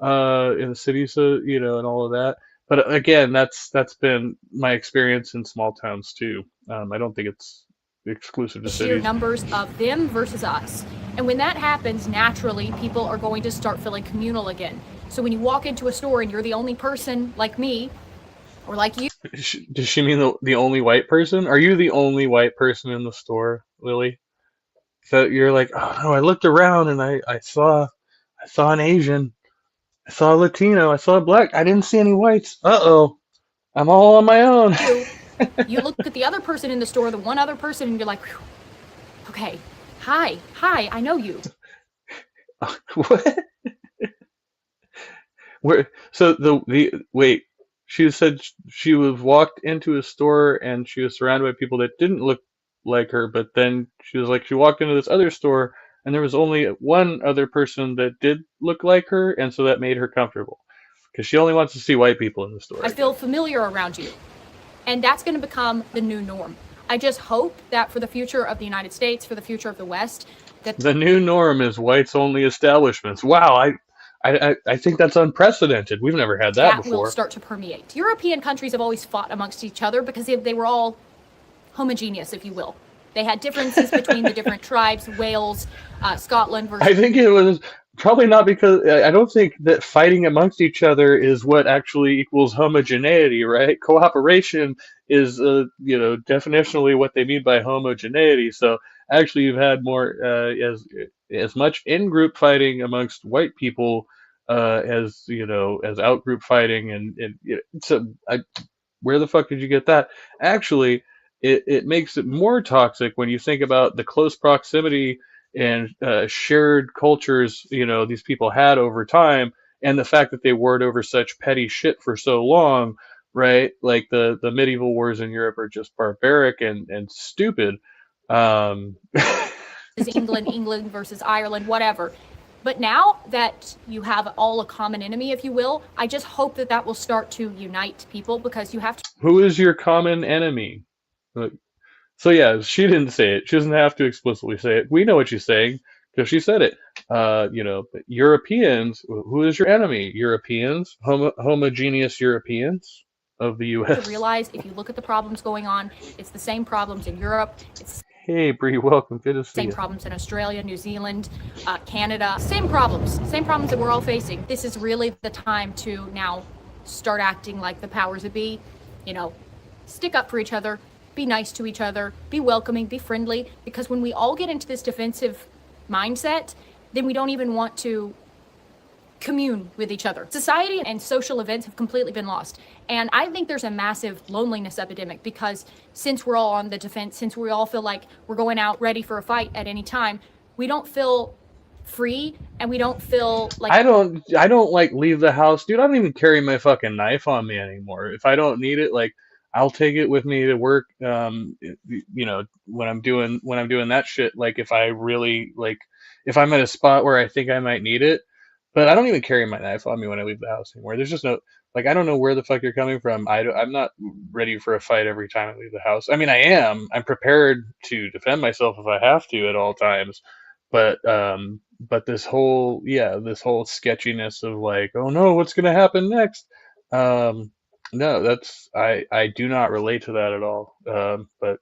in the city, so and all of that. But again, that's been my experience in small towns too. I don't think it's exclusive to sheer cities. numbers of them versus us. And when that happens, naturally, people are going to start feeling communal again. So when you walk into a store and you're the only person like me, or like you. Does she mean the only white person? Are you the only white person in the store, Lily? So you're like, oh no, I looked around and I saw an Asian, I saw a Latino, I saw a black, I didn't see any whites. Uh-oh, I'm all on my own. You look at the other person in the store, the one other person, and you're like, whew, okay, hi, I know you. What? Where? So wait. She said she was walked into a store and she was surrounded by people that didn't look like her, but then she was like, she walked into this other store and there was only one other person that did look like her, and so that made her comfortable because she only wants to see white people in the store. I feel familiar around you. And that's going to become the new norm. I just hope that for the future of the United States, for the future of the West, that The new norm is whites only establishments. Wow, I think that's unprecedented. We've never had that That will before. start to permeate. European countries have always fought amongst each other because they were all homogeneous, if you will. They had differences between the different tribes, Wales, Scotland I versus think it was probably not because I don't think that fighting amongst each other is what actually equals homogeneity, right? Cooperation is, definitionally what they mean by homogeneity. So actually, you've had more as much in-group fighting amongst white people as as out-group fighting, and so where the fuck did you get that? Actually, it makes it more toxic when you think about the close proximity and shared cultures, these people had over time, and the fact that they warred over such petty shit for so long, right? Like the medieval wars in Europe are just barbaric and stupid. Um, England versus Ireland, whatever. But now that you have all a common enemy, if you will, I just hope that that will start to unite people because you have to who is your common enemy? Like, so yeah, she didn't say it. She doesn't have to explicitly say it. We know what she's saying because she said it. But Europeans, who is your enemy? Europeans, homogeneous Europeans of the U.S. realize if you look at the problems going on, it's the same problems in Europe, it's Hey, Bree, welcome. Good to the see same you. problems in Australia, New Zealand, Canada, same problems that we're all facing. This is really the time to now start acting like the powers that be, stick up for each other, be nice to each other, be welcoming, be friendly, because when we all get into this defensive mindset, then we don't even want to commune with each other. Society and social events have completely been lost. And I think there's a massive loneliness epidemic because since we're all on the defense, since we all feel like we're going out ready for a fight at any time, we don't feel free and we don't feel like I don't like leave the house, dude. I don't even carry my fucking knife on me anymore. If I don't need it, like I'll take it with me to work. When I'm doing that shit, like if I really like, if I'm at a spot where I think I might need it, but I don't even carry my knife on me when I leave the house anymore. There's just no, like, I don't know where the fuck you're coming from. I'm not ready for a fight every time I leave the house. I mean, I'm prepared to defend myself if I have to at all times. But this whole sketchiness of like, oh no, what's gonna happen next? Um, no, I do not relate to that at all. But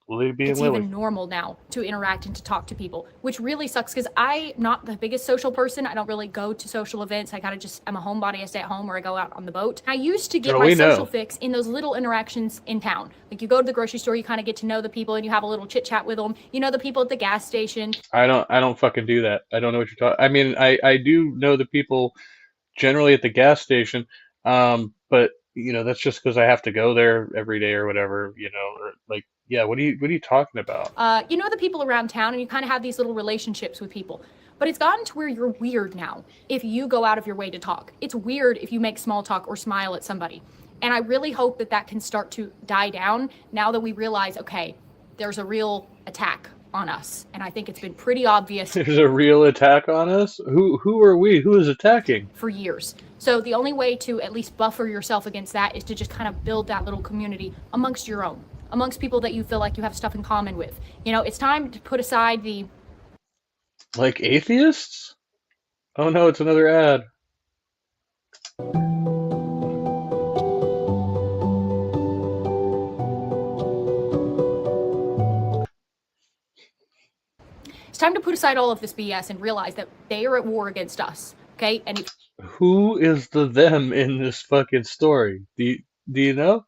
Lily being it's Lily. even normal now to interact and to talk to people, which really sucks because I'm not the biggest social person. I don't really go to social events. I'm a homebody. I stay at home or I go out on the boat. I used to get Oh, my we know. social fix in those little interactions in town. Like you go to the grocery store, you kind of get to know the people and you have a little chit chat with them. You know the people at the gas station. I don't fucking do that. I don't know what you're talking. I mean, I do know the people generally at the gas station, but that's just because I have to go there every day or whatever, or like, yeah. What are you talking about? You know the people around town and you kind of have these little relationships with people. But it's gotten to where you're weird now if you go out of your way to talk. It's weird if you make small talk or smile at somebody. And I really hope that that can start to die down now that we realize, okay, there's a real attack on us. And I think it's been pretty obvious There's a real attack on us. Who are we? Who is attacking? for years. So the only way to at least buffer yourself against that is to just kind of build that little community amongst your own, amongst people that you feel like you have stuff in common with. It's time to put aside the Like atheists? Oh no, it's another ad. it's time to put aside all of this BS and realize that they are at war against us. Okay? And Who is the them in this fucking story? Do you know?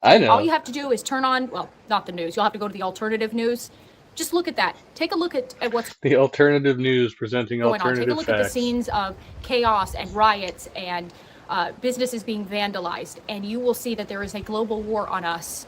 I know. all you have to do is turn on, well, not the news. You'll have to go to the alternative news. Just look at that. Take a look at what's The alternative news presenting going on. Take a alternative look at the facts. scenes of chaos and riots and businesses being vandalized, and you will see that there is a global war on us.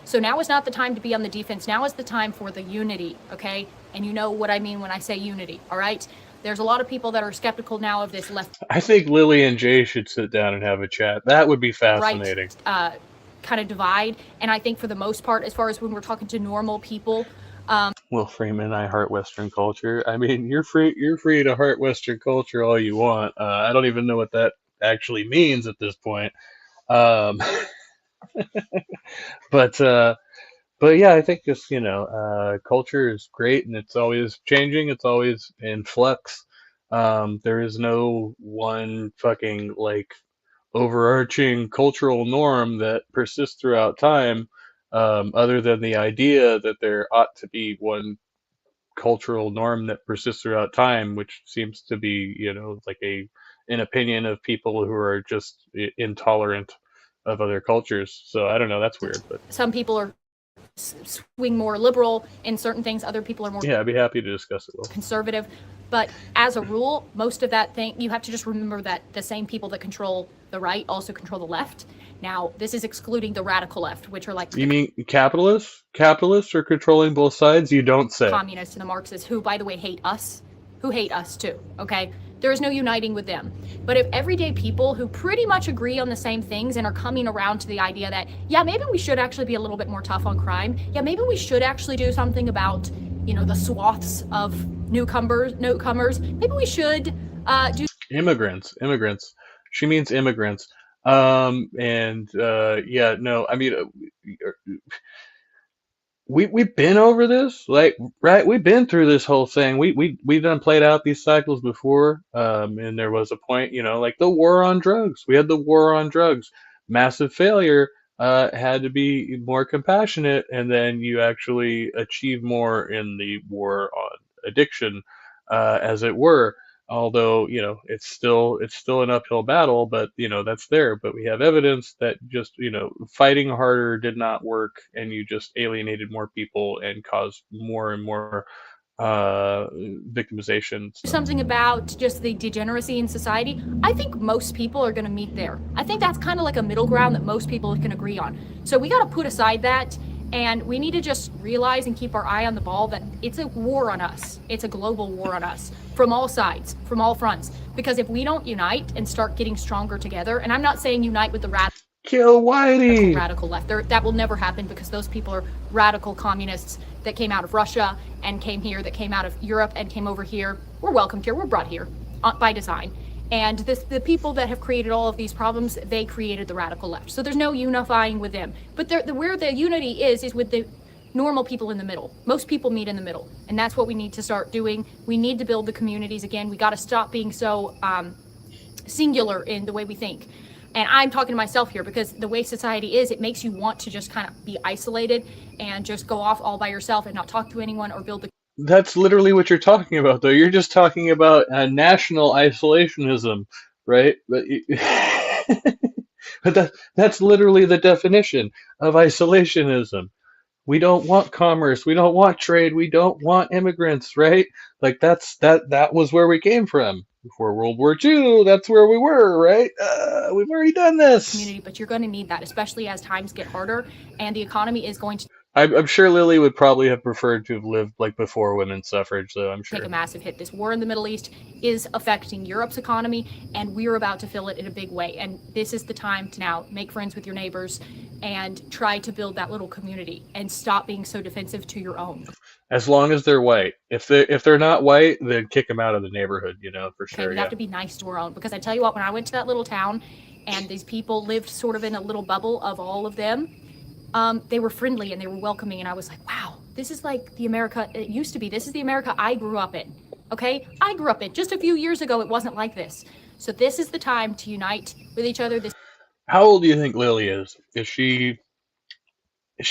So now is not the time to be on the defense. Now is the time for the unity, okay? And you know what I mean when I say unity, all right? There's a lot of people that are skeptical now of this left I think Lily and Jay should sit down and have a chat. That would be fascinating. right kind of divide. And I think for the most part, as far as when we're talking to normal people, Will Freeman, I heart Western culture. I mean, you're free to heart Western culture all you want. I don't even know what that actually means at this point. Um, but But yeah, I think just, culture is great and it's always changing. It's always in flux. There is no one fucking like overarching cultural norm that persists throughout time, other than the idea that there ought to be one cultural norm that persists throughout time, which seems to be, like an opinion of people who are just intolerant of other cultures. So I don't know, that's weird, but Some people are swing more liberal in certain things, other people are more yeah, I'd be happy to discuss it. Will. conservative. But as a rule, most of that thing, you have to just remember that the same people that control the right also control the left. Now, this is excluding the radical left, which are like You mean capitalists? Capitalists are controlling both sides? You don't say. communists and the Marxists, who, by the way, who hate us too, okay? There is no uniting with them. But if everyday people who pretty much agree on the same things and are coming around to the idea that, yeah, maybe we should actually be a little bit more tough on crime. Yeah, maybe we should actually do something about, the swaths of newcomers. Maybe we should do Immigrants. She means immigrants. Yeah, no, I mean, we've been over this, like, right? We've been through this whole thing. We done played out these cycles before. And there was a point, like the war on drugs. We had the war on drugs, massive failure. Had to be more compassionate, and then you actually achieve more in the war on addiction, as it were. Although, it's still an uphill battle, but that's there. But we have evidence that just, fighting harder did not work, and you just alienated more people and caused more and more victimization. So, something about just the degeneracy in society, I think most people are going to meet there. I think that's kind of like a middle ground that most people can agree on. So we got to put aside that, and we need to just realize and keep our eye on the ball that it's a war on us. It's a global war on us from all sides, from all fronts. Because if we don't unite and start getting stronger together, and I'm not saying unite with the kill Whitey! radical left. That will never happen because those people are radical communists that came out of Russia and came here, that came out of Europe and came over here. We're welcomed here. We're brought here by design. And the people that have created all of these problems, they created the radical left. So there's no unifying with them. But where the unity is with the normal people in the middle. Most people meet in the middle. And that's what we need to start doing. We need to build the communities again. We got to stop being so singular in the way we think. And I'm talking to myself here because the way society is, it makes you want to just kind of be isolated and just go off all by yourself and not talk to anyone or build the That's literally what you're talking about, though. You're just talking about national isolationism, right? But, but that's literally the definition of isolationism. We don't want commerce. We don't want trade. We don't want immigrants, right? Like that was where we came from before World War II. That's where we were, right? We've already done this. community, but you're going to need that, especially as times get harder and the economy is going to I'm sure Lily would probably have preferred to have lived like before women's suffrage, though. I'm sure. take a massive hit. This war in the Middle East is affecting Europe's economy, and we're about to feel it in a big way. And this is the time to now make friends with your neighbors and try to build that little community and stop being so defensive to your own. As long as they're white. If they're not white, then kick them out of the neighborhood. For Okay, sure. we Yeah. have to be nice to our own, because I tell you what, when I went to that little town and these people lived sort of in a little bubble of all of them, they were friendly and they were welcoming, and I was like, wow, this is like the America it used to be. This is the America I grew up in. Okay, I grew up in. Just a few years ago, it wasn't like this. So this is the time to unite with each other. How old do you think Lily is? Is she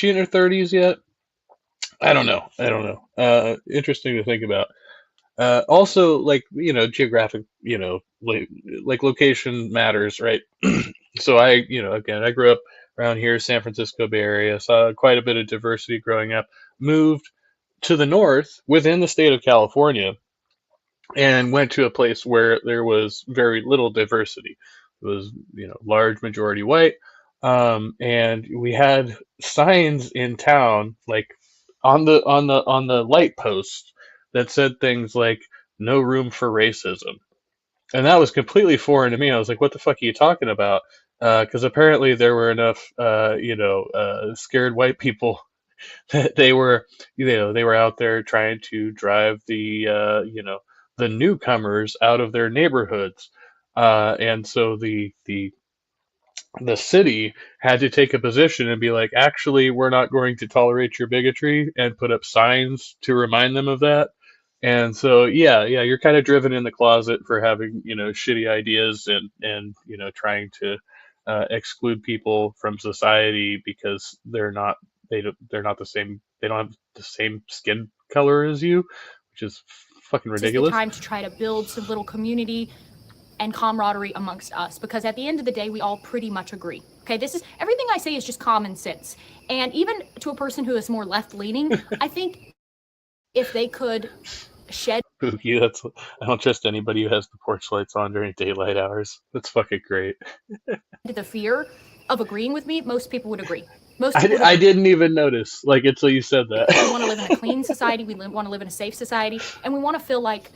in her 30s yet? I don't know. Interesting to think about. Also, like, geographic, like location matters, right? So again, I grew up around here, San Francisco Bay Area, saw quite a bit of diversity growing up, moved to the north within the state of California, and went to a place where there was very little diversity. It was, large majority white. And we had signs in town, like on the light posts, that said things like "no room for racism," and that was completely foreign to me. I was like, "What the fuck are you talking about?" Because apparently there were enough, scared white people that they were out there trying to drive the newcomers out of their neighborhoods, and so the the city had to take a position and be like, actually, we're not going to tolerate your bigotry, and put up signs to remind them of that. And so, yeah, you're kind of driven in the closet for having, shitty ideas, and trying to exclude people from society because they're not the same, they don't have the same skin color as you, which is fucking This is the ridiculous. time to try to build some little community and camaraderie amongst us, because at the end of the day, we all pretty much agree. Okay, this is everything I say is just common sense. And even to a person who is more left leaning, I think if they could shed Spooky. I don't trust anybody who has the porch lights on during daylight hours. That's fucking great. the fear of agreeing with me, most people would agree. Most people I didn't even notice, like, until you said that. we want to live in a clean society. We want to live in a safe society, and we want to feel like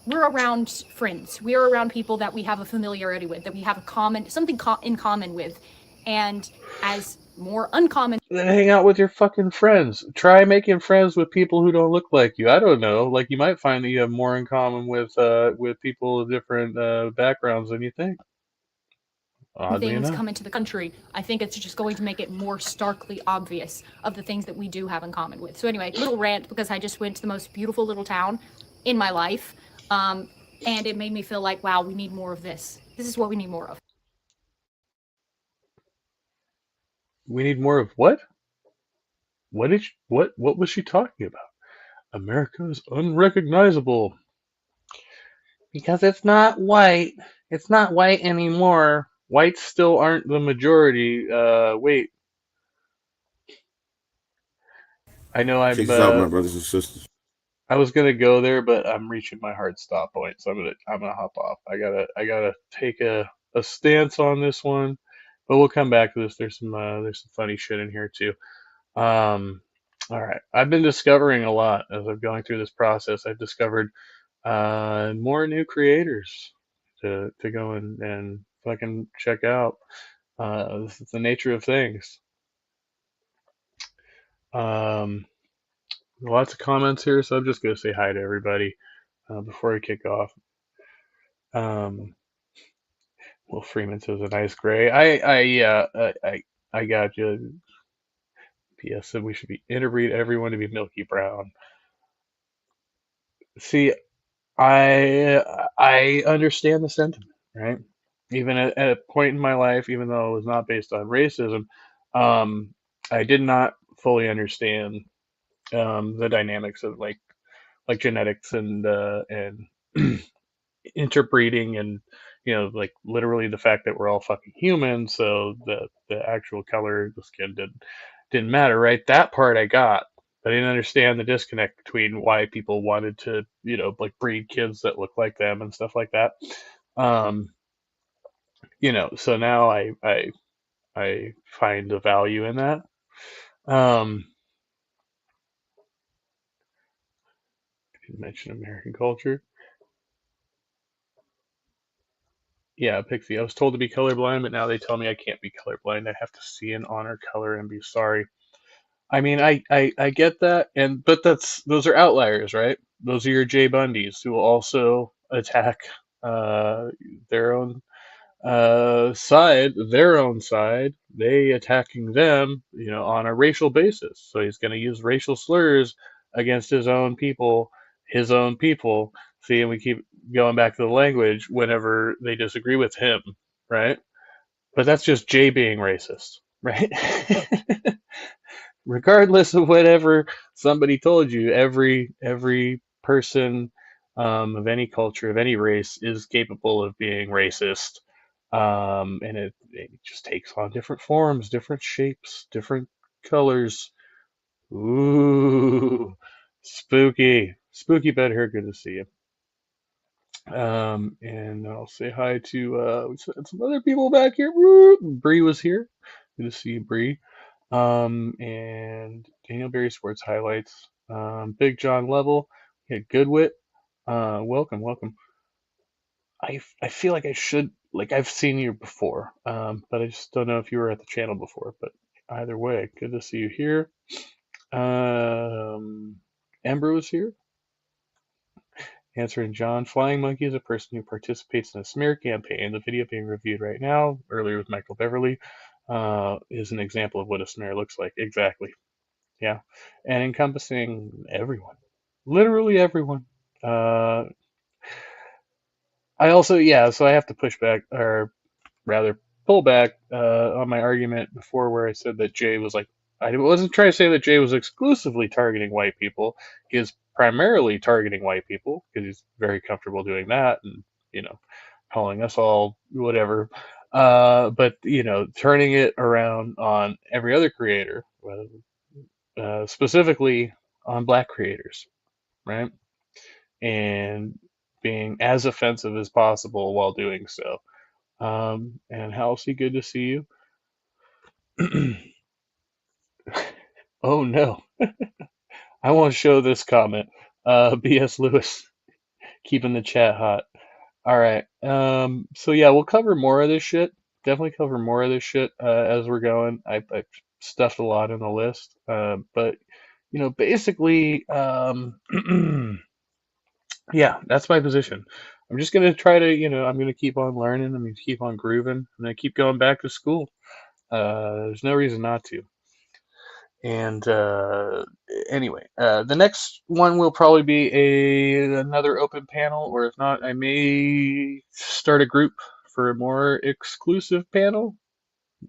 we're around friends. We are around people that we have a familiarity with, that we have something in common with, and as more uncommon. Then hang out with your fucking friends. Try making friends with people who don't look like you. I don't know. Like, you might find that you have more in common with people of different backgrounds than you think. Oddly Things enough. come into the country, I think it's just going to make it more starkly obvious of the things that we do have in common with. So anyway, little rant, because I just went to the most beautiful little town in my life, and it made me feel like, wow, we need more of this. This is what we need more of. We need more of what? What was she talking about? America is unrecognizable. Because it's not white. It's not white anymore. Whites still aren't the majority. Wait. I know Check this out, my brothers and sisters. I was gonna go there, but I'm reaching my hard stop point, so I'm gonna hop off. I gotta take a stance on this one, but we'll come back to this. There's some funny shit in here too. All right, I've been discovering a lot as I'm going through this process. I've discovered more new creators to go and fucking check out. This is the nature of things. Lots of comments here, so I'm just gonna say hi to everybody before I kick off. Will Freeman says a nice gray. I got you. PS said we should interbreed everyone to be milky brown. See, I understand the sentiment, right? Even at a point in my life, even though it was not based on racism, I did not fully understand the dynamics of like genetics and interbreeding, and like literally the fact that we're all fucking human, so the actual color of the skin didn't matter, right? That part I got. I didn't understand the disconnect between why people wanted to, like breed kids that look like them and stuff like that. So now I find the value in that. I didn't mention American culture. Yeah, Pixie. I was told to be colorblind, but now they tell me I can't be colorblind. I have to see and honor color and be sorry. I mean, I get that, but those are outliers, right? Those are your Jay Bundys who will also attack their own side, they attacking them, on a racial basis. So he's going to use racial slurs against his own people. See, and we keep going back to the language whenever they disagree with him, right? But that's just Jay being racist, right? Regardless of whatever somebody told you, every person of any culture, of any race, is capable of being racist. And it just takes on different forms, different shapes, different colors. Ooh, spooky. Spooky bed here, good to see you. And I'll say hi to we had some other people back here. Woo! Bree was here. Good to see you, Bree. And Daniel Berry Sports Highlights. Big John Level. Yeah, Goodwit. Welcome. I feel like I should, like, I've seen you before, but I just don't know if you were at the channel before. But either way, good to see you here. Ember was here. Answering John, Flying Monkey is a person who participates in a smear campaign. The video being reviewed right now, earlier with Michael Beverly, is an example of what a smear looks like. Exactly. Yeah. And encompassing everyone. Literally everyone. I also, yeah, so I have to push back, or rather pull back on my argument before where I said that Jay was like, I wasn't trying to say that Jay was exclusively targeting white people. He is primarily targeting white people because he's very comfortable doing that and, you know, calling us all whatever. But, you know, turning it around on every other creator, specifically on black creators, right? And being as offensive as possible while doing so. And Halsey, good to see you. Oh no, I won't show this comment. B.S. Lewis, keeping the chat hot. All right. So yeah, we'll cover more of this shit. Definitely cover more of this shit as we're going. I stuffed a lot in the list, but you know, basically, yeah, that's my position. I'm just gonna try to, you know, I'm gonna keep on learning. I'm gonna keep on grooving. I'm gonna keep going back to school. There's no reason not to. And anyway, the next one will probably be another open panel, or if not, I may start a group for a more exclusive panel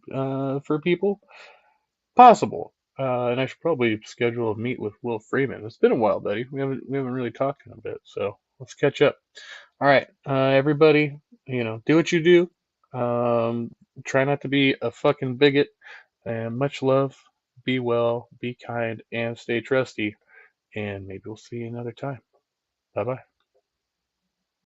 for people. Possible. And I should probably schedule a meet with Will Freeman. It's been a while, buddy. We haven't really talked in a bit, so let's catch up. All right, everybody, you know, do what you do. Try not to be a fucking bigot. And much love. Be well, be kind, and stay trusty. And maybe we'll see you another time. Bye bye.